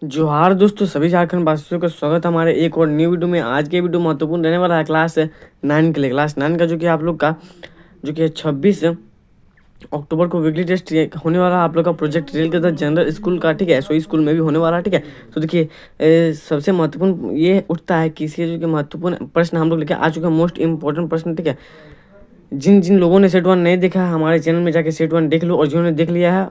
जोहार दोस्तों, सभी झारखंड वासियों का स्वागत है हमारे एक और न्यू वीडियो में। आज के वीडियो महत्वपूर्ण रहने वाला है क्लास 9 के लिए। क्लास 9 का जो कि आप लोग का जो कि 26 अक्टूबर को वीकली टेस्ट होने वाला है आप लोग का प्रोजेक्ट रियल के साथ जनरल स्कूल का। ठीक है, एसओई स्कूल में भी होने वाला है। ठीक है, तो देखिए सबसे महत्वपूर्ण ये उठता है कि इसके जो कि महत्वपूर्ण प्रश्न हम लोग लेके आ चुके हैं, मोस्ट इंपॉर्टेंट प्रश्न। ठीक है, जिन जिन लोगों ने सेट 1 नहीं देखा है हमारे चैनल में जाके सेट 1 देख लो, और जिन्होंने देख लिया है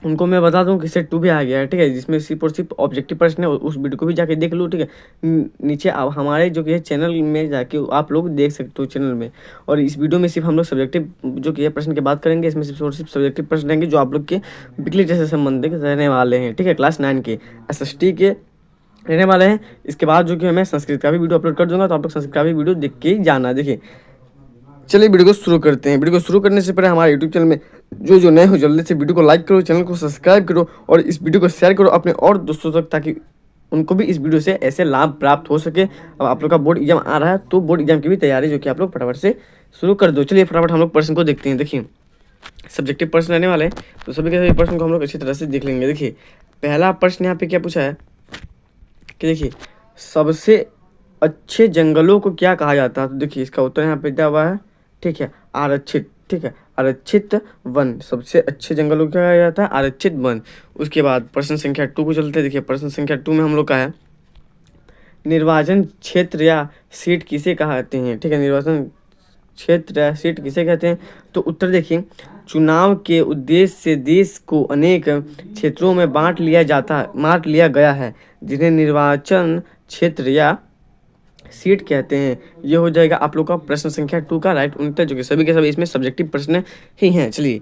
उनको मैं बता दूं कि सेट 2 भी आ गया है। ठीक है, जिसमें सिर्फ और सिर्फ ऑब्जेक्टिव प्रश्न है, उस वीडियो को भी जाके देख लो। ठीक है, नीचे आप हमारे जो कि है चैनल में जाके आप लोग देख सकते हो चैनल में। और इस वीडियो में सिर्फ हम लोग सब्जेक्टिव जो कि है प्रश्न की बात करेंगे। इसमें सिर्फ और सिर्फ सब्जेक्टिव प्रश्न रहेंगे जो आप लोग के वीकली टेस्ट से संबंधित रहने वाले हैं। ठीक है, क्लास 9 के एसएसटी के रहने वाले हैं। इसके बाद जो कि मैं संस्कृत का भी वीडियो अपलोड कर दूंगा, तो आप लोग संस्कृत का भी वीडियो देख के ही जाना। देखिए चलिए वीडियो को शुरू करते हैं। वीडियो को शुरू करने से पहले हमारे यूट्यूब चैनल में जो नए हो जल्दी से वीडियो को लाइक करो, चैनल को सब्सक्राइब करो और इस वीडियो को शेयर करो अपने और दोस्तों तक, ताकि उनको भी इस वीडियो से ऐसे लाभ प्राप्त हो सके। अब आप लोग का बोर्ड एग्जाम आ रहा है, तो बोर्ड एग्जाम की भी तैयारी जो कि आप लोग फटाफट से शुरू कर दो। चलिए फटाफट हम लोग प्रश्न को देखते हैं। देखिए सब्जेक्टिव प्रश्न रहने वाले हैं, तो सभी के सभी प्रश्न को हम लोग अच्छी तरह से देख लेंगे। देखिए पहला प्रश्न यहाँ पे क्या पूछा है कि देखिए सबसे अच्छे जंगलों को क्या कहा जाता है। तो देखिए इसका उत्तर यहाँ पे दिया हुआ है। ठीक है, आरक्षित। ठीक है, आरक्षित वन। सबसे अच्छे जंगलों को क्या कहा जाता है, आरक्षित वन। उसके बाद प्रश्न संख्या 2 को चलते हैं। देखिए प्रश्न संख्या 2 में हम लोग का है निर्वाचन क्षेत्र या सीट किसे कहते हैं। ठीक है, निर्वाचन क्षेत्र या सीट किसे कहते हैं। तो उत्तर देखिए, चुनाव के उद्देश्य से देश को अनेक क्षेत्रों में बांट लिया गया है, जिन्हें निर्वाचन क्षेत्र या सीट कहते हैं। ये हो जाएगा आप लोग का प्रश्न संख्या 2 का राइट उत्तर, जो कि सभी के सभी इसमें सब्जेक्टिव प्रश्न ही हैं। चलिए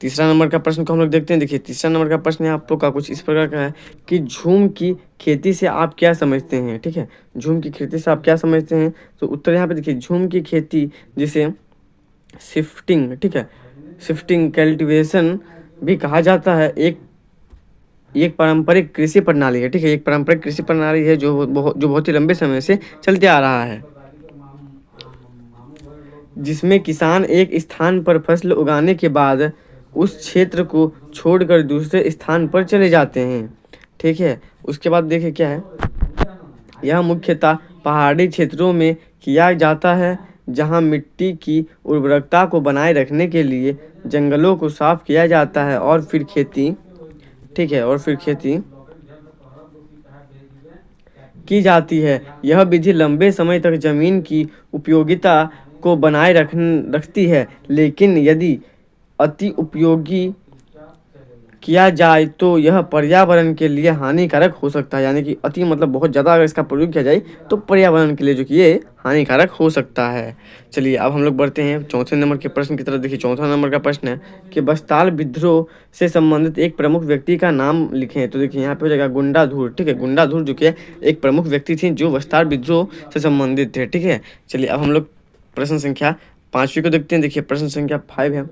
तीसरा नंबर का प्रश्न को हम लोग देखते हैं। देखिए तीसरा नंबर का प्रश्न आप लोग का कुछ इस प्रकार का है कि झूम की खेती से आप क्या समझते हैं। ठीक है, झूम की खेती से आप क्या समझते हैं। तो उत्तर यहाँ पे देखिए, झूम की खेती जिसे शिफ्टिंग, ठीक है, शिफ्टिंग कल्टीवेशन भी कहा जाता है, एक पारंपरिक कृषि प्रणाली है। ठीक है, एक पारंपरिक कृषि प्रणाली है जो बहुत ही लंबे समय से चलते आ रहा है, जिसमें किसान एक स्थान पर फसल उगाने के बाद उस क्षेत्र को छोड़कर दूसरे स्थान पर चले जाते हैं। ठीक है, उसके बाद देखिए क्या है, यह मुख्यतः पहाड़ी क्षेत्रों में किया जाता है, जहां मिट्टी की उर्वरकता को बनाए रखने के लिए जंगलों को साफ किया जाता है और फिर खेती, ठीक है, और फिर खेती की जाती है। यह विधि लंबे समय तक जमीन की उपयोगिता को बनाए रखती है, लेकिन यदि अति उपयोगी किया जाए तो यह पर्यावरण के लिए हानिकारक हो सकता है। यानी कि अति मतलब बहुत ज़्यादा अगर इसका प्रयोग किया जाए तो पर्यावरण के लिए जो कि ये हानिकारक हो सकता है। चलिए अब हम लोग बढ़ते हैं चौथे नंबर के प्रश्न की तरफ। देखिए चौथा नंबर का प्रश्न है कि बस्ताल विद्रोह से संबंधित एक प्रमुख व्यक्ति का नाम लिखें। तो देखिए यहाँ पे हो जाएगा गुंडाधुर। ठीक है, गुंडाधुर जो कि एक प्रमुख व्यक्ति थी जो बस्ताल विद्रोह से संबंधित थे। ठीक है, चलिए अब हम लोग प्रश्न संख्या 5वीं को देखते हैं। देखिए प्रश्न संख्या 5 है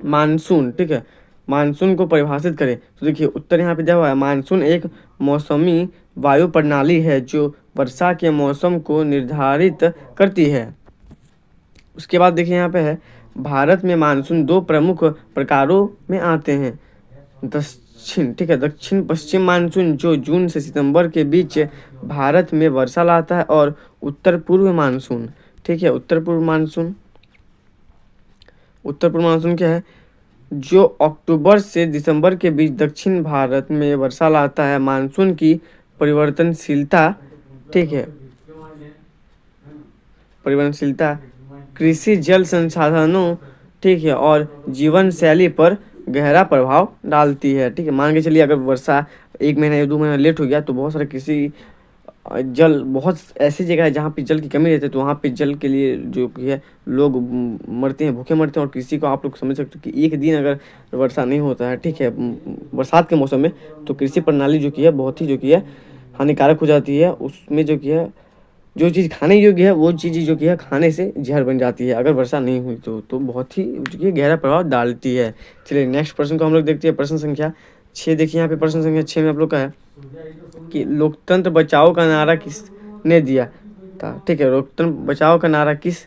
मानसून। ठीक है, मानसून को परिभाषित करें। तो देखिए उत्तर यहाँ पे दिया हुआ है, मानसून एक मौसमी वायु प्रणाली है जो वर्षा के मौसम को निर्धारित करती है। उसके बाद देखिए यहाँ पे है, भारत में मानसून 2 प्रमुख प्रकारों में आते हैं। दक्षिण, ठीक है, दक्षिण पश्चिम मानसून जो जून से सितंबर के बीच भारत में वर्षा लाता है, और उत्तर पूर्व मानसून। ठीक है, उत्तर पूर्व मानसून क्या है, जो अक्टूबर से दिसंबर के बीच दक्षिण भारत में वर्षा लाता है। मानसून की परिवर्तनशीलता, ठीक है, परिवर्तनशीलता कृषि, जल संसाधनों, ठीक है, और जीवन शैली पर गहरा प्रभाव डालती है। ठीक है, मान के चलिए अगर वर्षा 1 महीना या 2 महीना लेट हो गया तो बहुत सारे कृषि जल, बहुत ऐसी जगह है जहाँ पे जल की कमी रहती है, तो वहाँ पे जल के लिए जो कि है लोग मरते हैं, भूखे मरते हैं। और कृषि को आप लोग समझ सकते हो कि एक दिन अगर वर्षा नहीं होता है, ठीक है, बरसात के मौसम में, तो कृषि प्रणाली जो कि है बहुत ही जो कि है हानिकारक हो जाती है। उसमें जो कि है जो चीज़ खाने योग्य है वो चीज़ जो कि है खाने से जहर बन जाती है अगर वर्षा नहीं हुई तो बहुत ही जो कि गहरा प्रभाव डालती है। चलिए नेक्स्ट प्रश्न को हम लोग देखते हैं, प्रश्न संख्या 6। देखिए यहाँ पे प्रश्न संख्या 6 में आप लोग का है कि लोकतंत्र बचाओ का नारा किसने दिया था। ठीक है, लोकतंत्र बचाओ का नारा किस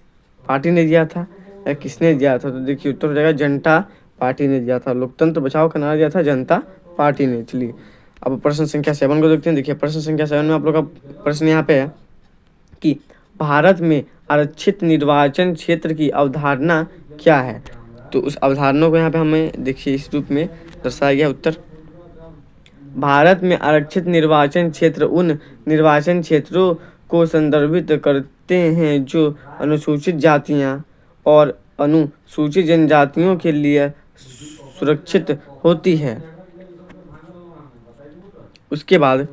पार्टी ने दिया था या किसने दिया था। तो देखिए उत्तर हो जाएगा जनता पार्टी ने दिया था। लोकतंत्र बचाओ का नारा दिया था जनता पार्टी ने। चलिए अब प्रश्न संख्या 7 को देखते हैं। देखिए प्रश्न संख्या 7 में आप लोग का प्रश्न यहाँ पे है कि भारत में आरक्षित निर्वाचन क्षेत्र की अवधारणा क्या है। तो उस अवधारणा को यहाँ पे हमें देखिए इस रूप में दर्शाया गया उत्तर। भारत में आरक्षित निर्वाचन क्षेत्र उन निर्वाचन क्षेत्रों को संदर्भित करते हैं जो अनुसूचित जातियां और अनुसूचित जनजातियों के लिए सुरक्षित होती है। उसके बाद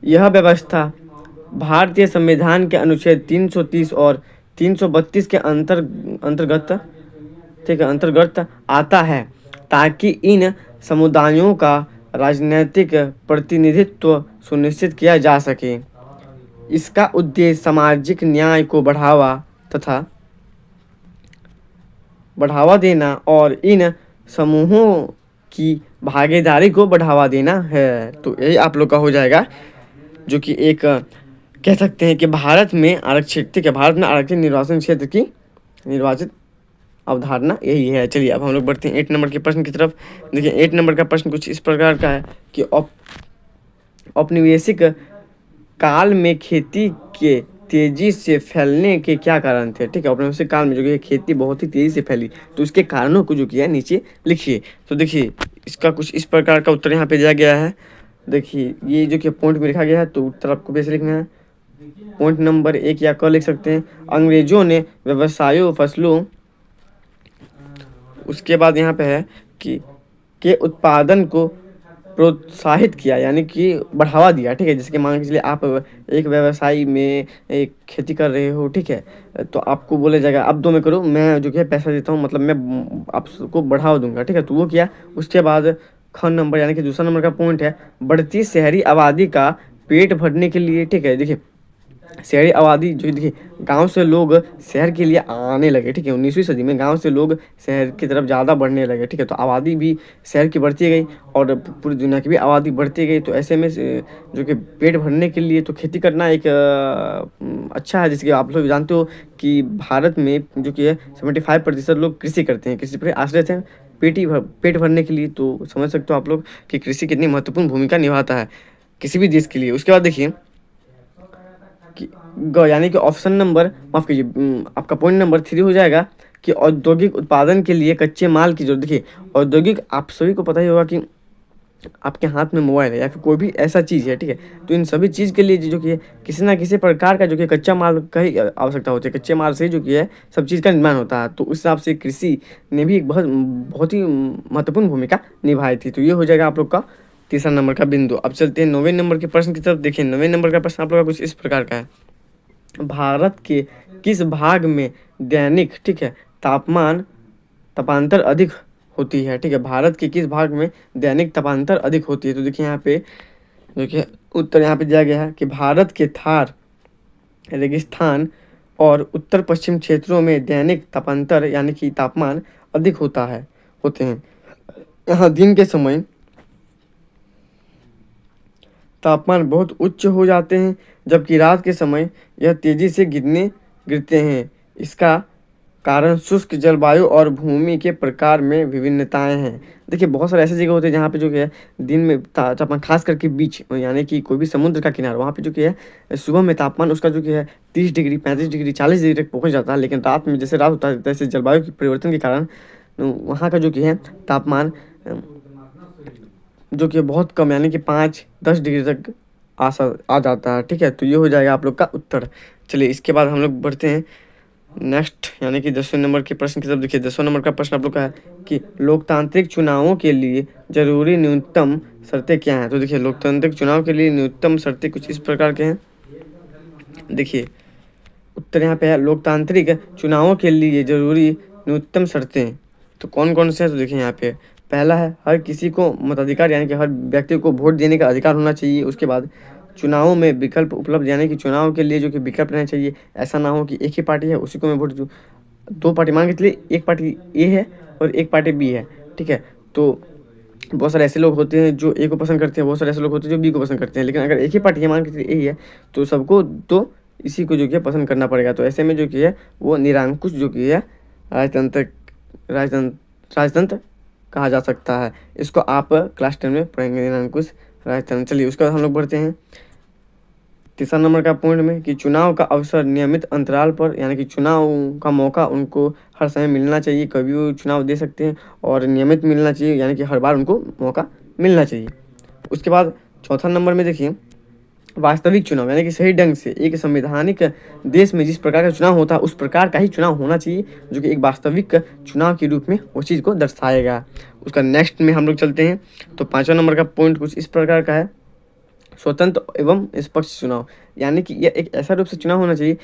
यह व्यवस्था भारतीय संविधान के अनुच्छेद 330 और 332 के अंतर्गत ठीक है अंतर्गत आता है ताकि इन समुदायों का राजनीतिक प्रतिनिधित्व सुनिश्चित किया जा सके। इसका उद्देश्य सामाजिक न्याय को बढ़ावा देना और इन समूहों की भागीदारी को बढ़ावा देना है। तो यही आप लोग का हो जाएगा, जो कि एक कह सकते हैं कि भारत में आरक्षित ठीक है भारत में आरक्षित निर्वाचन क्षेत्र की निर्वाचित अवधारणा यही है। चलिए अब हम लोग बढ़ते हैं 8 नंबर के प्रश्न की तरफ। देखिए 8 नंबर का प्रश्न कुछ इस प्रकार का है कि औपनिवेशिक काल में खेती के तेजी से फैलने के क्या कारण थे। ठीक है औपनिवेशिक काल में जो कि खेती बहुत ही तेजी से फैली, तो उसके कारणों को जो किया है नीचे लिखिए। तो देखिए इसका कुछ इस प्रकार का उत्तर यहाँ पे दिया गया है। देखिए ये जो कि पॉइंट में लिखा गया है, तो उत्तर आपको कैसे लिखना है। पॉइंट नंबर 1 या क लिख सकते हैं। अंग्रेजों ने व्यवसायों फसलों, उसके बाद यहाँ पे है कि के उत्पादन को प्रोत्साहित किया यानी कि बढ़ावा दिया। ठीक है जैसे कि मान के चलिए आप एक व्यवसाय में एक खेती कर रहे हो, ठीक है तो आपको बोला जाएगा अब 2 में करो, मैं जो कि पैसा देता हूँ, मतलब मैं आपको बढ़ावा दूंगा। ठीक है तो वो किया। उसके बाद ख नंबर यानी कि दूसरा नंबर का पॉइंट है बढ़ती शहरी आबादी का पेट भरने के लिए। ठीक है देखिए शहरी आबादी जो देखिए गांव से लोग शहर के लिए आने लगे। ठीक है 19वीं सदी में गांव से लोग शहर की तरफ ज़्यादा बढ़ने लगे। ठीक है तो आबादी भी शहर की बढ़ती गई और पूरी दुनिया की भी आबादी बढ़ती गई। तो ऐसे में जो कि पेट भरने के लिए तो खेती करना एक अच्छा है। जैसे कि आप लोग जानते हो कि भारत में जो कि 75% लोग कृषि करते हैं, कृषि पर आश्रित हैं पेट भरने के लिए। तो समझ सकते हो आप लोग कि कृषि कितनी महत्वपूर्ण भूमिका निभाता है किसी भी देश के लिए। उसके बाद देखिए यानी कि ऑप्शन नंबर माफ कीजिए आपका पॉइंट नंबर 3 हो जाएगा कि औद्योगिक उत्पादन के लिए कच्चे माल की जरूरत। देखिए औद्योगिक आप सभी को पता ही होगा कि आपके हाथ में मोबाइल है या फिर कोई भी ऐसा चीज़ है। ठीक है तो इन सभी चीज़ के लिए जो कि किसी ना किसी प्रकार का जो कि कच्चा माल का ही आवश्यकता होती है। कच्चे माल से जो कि है सब चीज़ का निर्माण होता है। तो उस हिसाब से कृषि ने भी एक बहुत ही महत्वपूर्ण भूमिका निभाई थी। तो ये हो जाएगा आप लोग का तीसरा नंबर का बिंदु। अब चलते हैं 9वें नंबर के प्रश्न की तरफ। देखिए 9वें नंबर का प्रश्न आप लोग का कुछ इस प्रकार का है। भारत के किस भाग में दैनिक ठीक है तापांतर अधिक होती है। ठीक है भारत के किस भाग में दैनिक तापांतर अधिक होती है। तो देखिए यहाँ पे देखिए उत्तर यहाँ पे दिया गया है कि भारत के थार रेगिस्तान और उत्तर पश्चिम क्षेत्रों में दैनिक तापांतर यानी कि तापमान अधिक होते हैं। यहाँ दिन के समय तापमान बहुत उच्च हो जाते हैं जबकि रात के समय यह तेजी से गिरते हैं। इसका कारण शुष्क जलवायु और भूमि के प्रकार में विभिन्नताएं हैं। देखिए बहुत सारे ऐसे जगह होते हैं जहाँ पे जो है दिन में तापमान खास करके बीच यानी कि कोई भी समुद्र का किनारा, वहाँ पे जो कि है सुबह में तापमान उसका जो कि है 30 डिग्री 35 डिग्री 40 डिग्री तक पहुँच जाता है। लेकिन रात में जैसे रात होता है तैसे जलवायु के परिवर्तन के कारण वहाँ का जो कि है तापमान जो कि बहुत कम यानी कि 5-10 डिग्री तक आ जाता है। ठीक है तो ये हो जाएगा आप लोग का उत्तर। चलिए इसके बाद हम लोग बढ़ते हैं नेक्स्ट यानी कि 10वें नंबर के प्रश्न की तरफ। देखिए 10वां नंबर का प्रश्न आप लोग का है कि लोकतांत्रिक चुनावों के लिए जरूरी न्यूनतम शर्तें क्या हैं। तो देखिए लोकतांत्रिक चुनाव के लिए न्यूनतम शर्तें कुछ इस प्रकार के हैं। देखिए उत्तर यहाँ पे है लोकतांत्रिक चुनावों के लिए जरूरी न्यूनतम शर्तें तो कौन कौन से हैं। तो देखिए यहाँ पे पहला है हर किसी को मताधिकार यानी कि हर व्यक्ति को वोट देने का अधिकार होना चाहिए। उसके बाद चुनावों में विकल्प उपलब्ध यानी कि चुनाव के लिए जो कि विकल्प रहना चाहिए। ऐसा ना हो कि एक ही पार्टी है उसी को मैं वोट दूँ। 2 पार्टी मान के चलिए एक पार्टी ए है और एक पार्टी बी है। ठीक है तो बहुत सारे ऐसे लोग होते हैं जो ए को पसंद करते हैं, बहुत सारे ऐसे लोग होते हैं जो बी को पसंद करते हैं। लेकिन अगर एक ही पार्टी है मान के चलिए ए है तो सबको तो इसी को जो कि पसंद करना पड़ेगा। तो ऐसे में जो कि है वो निरंकुश जो कि है राजतंत्र कहा जा सकता है। इसको आप क्लास 10 में पढ़ेंगे निरंकुश राजस्थान। चलिए उसके बाद हम लोग बढ़ते हैं तीसरा नंबर का पॉइंट में कि चुनाव का अवसर नियमित अंतराल पर, यानी कि चुनाव का मौका उनको हर समय मिलना चाहिए, कभी भी चुनाव दे सकते हैं और नियमित मिलना चाहिए, यानी कि हर बार उनको मौका मिलना चाहिए। उसके बाद चौथा नंबर में देखिए वास्तविक चुनाव, यानी कि सही ढंग से एक संवैधानिक देश में जिस प्रकार का चुनाव होता है उस प्रकार का ही चुनाव होना चाहिए, जो कि एक वास्तविक चुनाव के रूप में उस चीज़ को दर्शाएगा। उसका नेक्स्ट में हम लोग चलते हैं तो पाँचवा नंबर का पॉइंट कुछ इस प्रकार का है, स्वतंत्र एवं निष्पक्ष चुनाव, यानी कि यह एक ऐसा रूप से चुनाव होना चाहिए,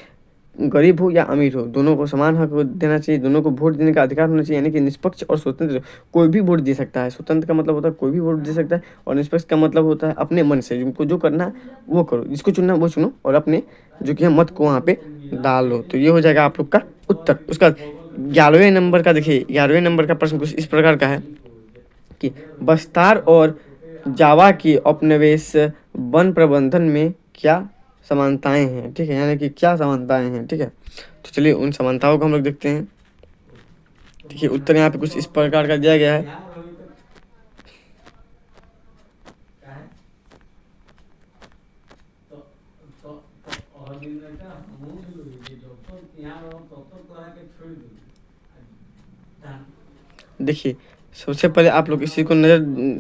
गरीब हो या अमीर हो दोनों को समान हक देना चाहिए, दोनों को वोट देने का अधिकार होना चाहिए, यानी कि निष्पक्ष और स्वतंत्र कोई भी वोट दे सकता है। स्वतंत्र का मतलब होता है कोई भी वोट दे सकता है और निष्पक्ष का मतलब होता है अपने मन से जिनको जो करना है वो करो, जिसको चुनना वो चुनो और अपने जो कि है मत को वहाँ पे डालो। तो ये हो जाएगा आप लोग का उत्तर। उसका 11वें नंबर का देखिए 11वें नंबर का प्रश्न कुछ इस प्रकार का है कि बस्तार और जावा की उपनिवेश वन प्रबंधन में क्या समानताएं हैं, ठीक है, यानी कि क्या समानताएं हैं, ठीक है। तो चलिए उन समानताओं को हम लोग देखते हैं। देखिए उत्तर यहाँ पे कुछ इस प्रकार का दिया गया है देखिए सबसे पहले आप लोग इसी को नज़र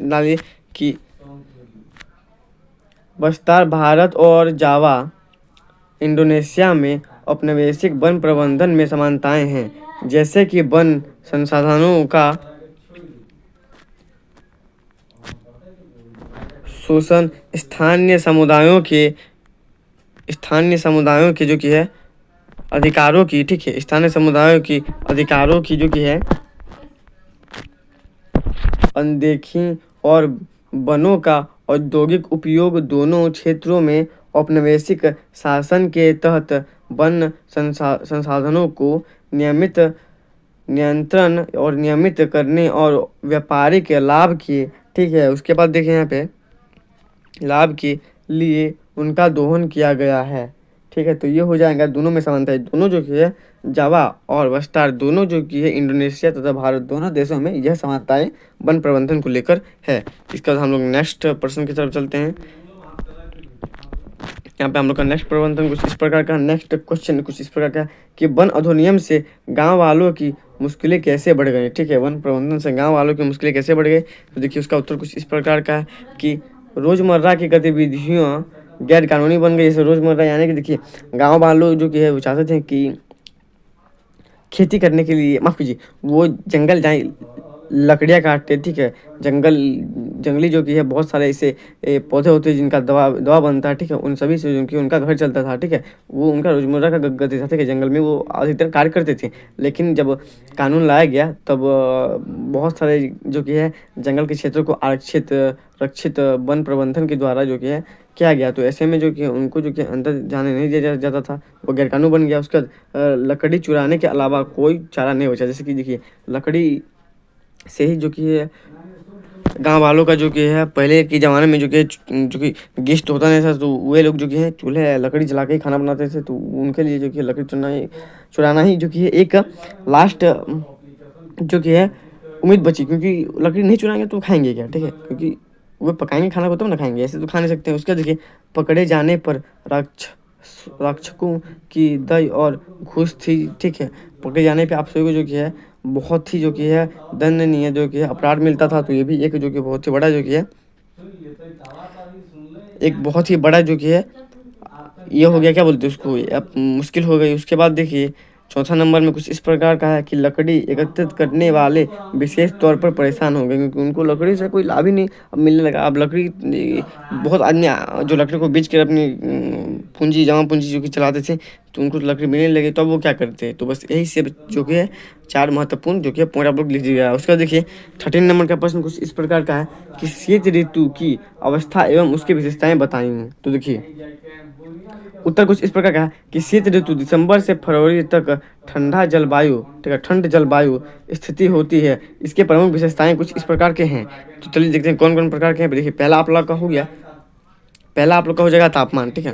डालिए कि बस्तार भारत और जावा इंडोनेशिया में औपनिवेशिक वन प्रबंधन में समानताएं हैं, जैसे कि वन संसाधनों का शोषण, स्थानीय समुदायों के जो कि है अधिकारों की, ठीक है, स्थानीय समुदायों की अधिकारों की जो कि है अनदेखी और वनों का औद्योगिक उपयोग दोनों क्षेत्रों में औपनिवेशिक शासन के तहत वन संसाधनों को नियमित नियंत्रण और नियमित करने और व्यापारिक लाभ की, ठीक है। उसके बाद देखिए यहाँ पे लाभ के लिए उनका दोहन किया गया है, ठीक है। तो ये हो जाएगा दोनों में समानता है, दोनों जो कि है जावा और बस्तार दोनों जो कि है इंडोनेशिया तथा भारत दोनों देशों में यह समानताएं वन प्रबंधन को लेकर है। इसके बाद हम लोग नेक्स्ट प्रश्न की तरफ चलते हैं। यहाँ पे हम लोग का नेक्स्ट प्रबंधन कुछ इस प्रकार का, नेक्स्ट क्वेश्चन कुछ इस प्रकार का कि वन अधिनियम से गांव वालों की मुश्किलें कैसे बढ़ गई, ठीक है, वन प्रबंधन से गांव वालों की मुश्किलें कैसे बढ़ गई। तो देखिए उसका उत्तर कुछ इस प्रकार का है कि रोज़मर्रा की गतिविधियाँ गैर कानूनी बन गई। जैसे रोज़मर्रा यानी कि देखिए गाँव वालों जो कि है वो चाहते थे कि खेती करने के लिए, माफ़ कीजिए, वो जंगल जाए लकड़ियाँ काटते, ठीक है, जंगली जो कि है बहुत सारे ऐसे पौधे होते हैं जिनका दवा दवा बनता है, ठीक है, उन सभी से जो कि उनका घर चलता था, ठीक है, वो उनका रोजमर्रा का गति था, ठीक है, जंगल में वो अधिकतर कार्य करते थे। लेकिन जब कानून लाया गया तब बहुत सारे जो कि है जंगल के क्षेत्रों को आरक्षित रक्षित वन प्रबंधन के द्वारा जो कि है किया गया। तो ऐसे में जो कि उनको जो कि अंदर जाने नहीं दिया जाता था, वो गैरकानूनी बन गया। उसके बाद लकड़ी चुराने के अलावा कोई चारा नहीं बचा। जैसे कि देखिए लकड़ी से ही जो कि है गांव वालों का जो कि है पहले के ज़माने में जो कि गेस्ट होता नहीं था, तो वे लोग जो कि है चूल्हे लकड़ी जला के ही खाना बनाते थे। तो उनके लिए जो कि लकड़ी चुराना ही जो कि है एक लास्ट जो कि है उम्मीद बची, क्योंकि लकड़ी नहीं चुराएंगे तो खाएंगे क्या, ठीक है, क्योंकि वो पकाएंगे खाना को तब ना खाएंगे, ऐसे तो खा नहीं सकते हैं। उसके देखिए पकड़े जाने पर रक्षकों की दई और घूस थी, ठीक है, पकड़े जाने पे आप सभी को जो कि है बहुत ही जो कि है दंडनीय जो कि है अपराध मिलता था। तो ये भी एक जो कि बहुत ही बड़ा जो कि है एक बहुत ही बड़ा जो कि है ये हो गया, क्या बोलते हैं उसको, अब मुश्किल हो गई। उसके बाद देखिए चौथा नंबर में कुछ इस प्रकार का है कि लकड़ी एकत्रित करने वाले विशेष तौर पर परेशान हो गए, क्योंकि उनको लकड़ी से कोई लाभ ही नहीं अब मिलने लगा। अब लकड़ी बहुत आदमी जो लकड़ी को बेच कर अपनी पूंजी जमा पूंजी जो कि चलाते थे, तो उनको लकड़ी मिलने लगे, तो अब वो क्या करते हैं। तो बस यही से जो कि है 4 महत्वपूर्ण जो कि पॉइंट आप लोग लिख दीजिएगा। उसका देखिए 13 नंबर का प्रश्न कुछ इस प्रकार का है कि शीत ऋतु की अवस्था एवं उसकी विशेषताएं बताई हैं। तो देखिए उत्तर कुछ इस प्रकार का है कि शीत ऋतु दिसंबर से फरवरी तक ठंडा जलवायु, ठीक है, ठंड जलवायु स्थिति होती है। इसके प्रमुख विशेषताएं कुछ इस प्रकार के हैं। तो चलिए देखते हैं कौन कौन प्रकार के हैं। देखिए पहला आप लोग का हो गया, पहला आप लोग का हो जाएगा तापमान, ठीक है,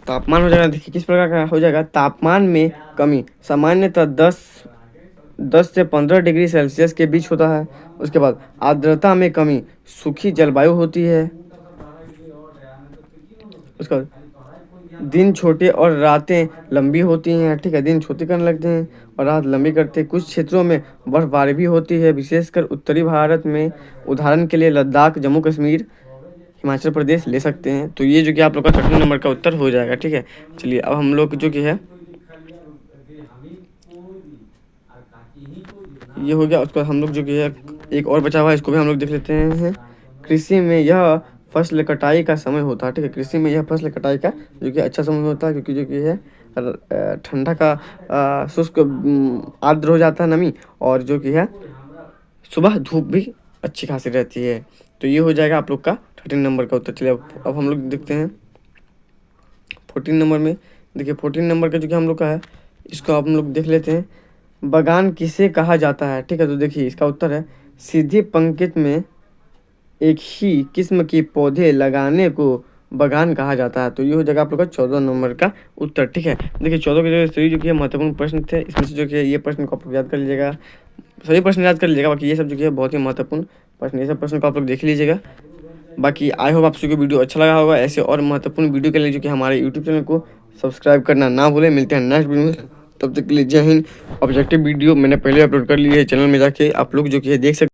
तापमान हो जाएगा। देखिए किस प्रकार का हो जाएगा, तापमान में कमी सामान्यतः 10 10 से 15 डिग्री सेल्सियस के बीच होता है। उसके बाद आर्द्रता में कमी, सूखी जलवायु होती है। उसके बाद दिन छोटे और रातें लंबी होती हैं, ठीक है, दिन छोटे करने लगते हैं और रात लंबी करते हैं। कुछ क्षेत्रों में बर्फबारी भी होती है, विशेषकर उत्तरी भारत में। उदाहरण के लिए लद्दाख, जम्मू कश्मीर, हिमाचल प्रदेश ले सकते हैं। तो ये जो कि आप लोग का 13 नंबर का उत्तर हो जाएगा, ठीक है। चलिए अब हम लोग जो कि है ये हो गया। उसके बाद हम लोग जो कि है एक और बचा हुआ है, इसको भी हम लोग देख लेते हैं। कृषि में यह फसल कटाई का समय होता है, ठीक है। कृषि में यह फसल कटाई का जो कि अच्छा समय होता है, क्योंकि जो कि है ठंडा का शुष्क आर्द्र हो जाता है नमी, और जो कि है सुबह धूप भी अच्छी खासी रहती है। तो ये हो जाएगा आप लोग का 13 नंबर का उत्तर। चलिए अब हम लोग देखते हैं 14 नंबर में। देखिए 14 नंबर का जो कि हम लोग का है, इसको आप हम लोग देख लेते हैं। बगान किसे कहा जाता है, ठीक है। तो देखिए इसका उत्तर है सीधी पंक्ति में एक ही किस्म के पौधे लगाने को बगान कहा जाता है। तो ये हो जाएगा आप लोग का 14 नंबर का उत्तर, ठीक है। देखिए 14 के जो सही जो कि है महत्वपूर्ण प्रश्न थे, इसमें से जो कि ये प्रश्न को आप लोग याद कर लीजिएगा, सभी प्रश्न याद कर लीजिएगा। बाकी ये सब जो कि है बहुत ही महत्वपूर्ण प्रश्न, ये सब प्रश्न को आप लोग देख लीजिएगा। बाकी आई होप आप सभी को वीडियो अच्छा लगा होगा। ऐसे और महत्वपूर्ण वीडियो के लिए जो कि हमारे यूट्यूब चैनल को सब्सक्राइब करना ना भूलें। मिलते हैं नेक्स्ट वीडियो में, तब तक के लिए जय हिंद। ऑब्जेक्टिव वीडियो मैंने पहले अपलोड कर ली है चैनल में, जाके आप लोग जो कि है देख सकते